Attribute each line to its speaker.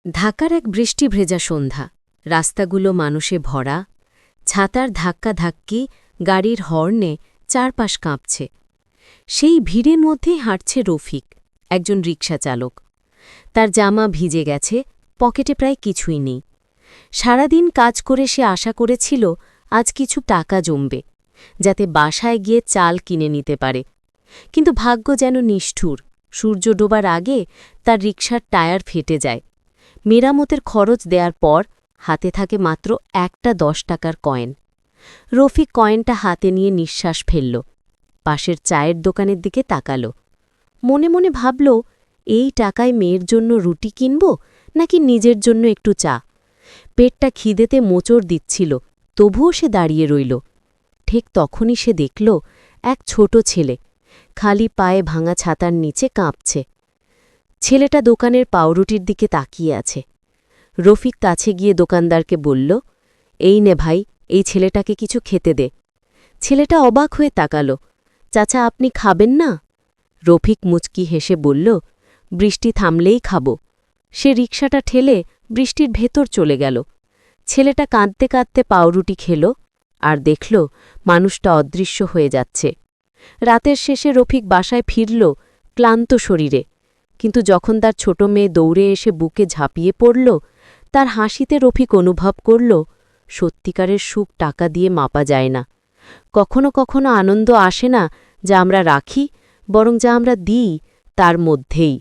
Speaker 1: ঢাকার এক বৃষ্টি ভেজা সন্ধ্যা, রাস্তাগুলো মানুষে ভরা, ছাতার ধাক্কাধাক্কি, গাড়ির হর্নে চারপাশ কাঁপছে। সেই ভিড়ের মধ্যেই হাঁটছে রফিক, একজন রিকশা চালক। তার জামা ভিজে গেছে, পকেটে প্রায় কিছুই নেই। সারাদিন কাজ করে সে আশা করেছিল আজ কিছু টাকা জমবে, যাতে বাসায় গিয়ে চাল কিনে নিতে পারে। কিন্তু ভাগ্য যেন নিষ্ঠুর, সূর্য ডোবার আগে তার রিকশার টায়ার ফেটে যায়। মেরামতের খরচ দেওয়ার পর হাতে থাকে মাত্র একটা 10 টাকার কয়েন। রফিক কয়েনটা হাতে নিয়ে নিঃশ্বাস ফেলল, পাশের চায়ের দোকানের দিকে তাকাল। মনে মনে ভাবল, এই টাকায় মেয়ের জন্য রুটি কিনব নাকি নিজের জন্য একটু চা। পেটটা খিদেতে মোচড় দিচ্ছিল, তবুও সে দাঁড়িয়ে রইল। ঠিক তখনই সে দেখল এক ছোট ছেলে খালি পায়ে ভাঙা ছাতার নিচে কাঁপছে। ছেলেটা দোকানের পাউরুটির দিকে তাকিয়ে আছে। রফিক কাছে গিয়ে দোকানদারকে বলল, এই নে ভাই, এই ছেলেটাকে কিছু খেতে দে। ছেলেটা অবাক হয়ে তাকাল। চাচা, আপনি খাবেন না? রফিক মুচকি হেসে বলল, বৃষ্টি থামলেই খাব। সে রিকশাটা ঠেলে বৃষ্টির ভেতর চলে গেল। ছেলেটা কাঁদতে কাঁদতে পাউরুটি খেল আর দেখল মানুষটা অদৃশ্য হয়ে যাচ্ছে। রাতের শেষে রফিক বাসায় ফিরল ক্লান্ত শরীরে, কিন্তু যখন তার ছোট মেয়ে দৌড়ে এসে বুকে ঝাঁপিয়ে পড়ল, তার হাসিতে রফিক অনুভব করল সত্যিকারের সুখ টাকা দিয়ে মাপা যায় না। কখনো কখনো আনন্দ আসে না যা আমরা রাখি, বরং যা আমরা দিই তার মধ্যেই।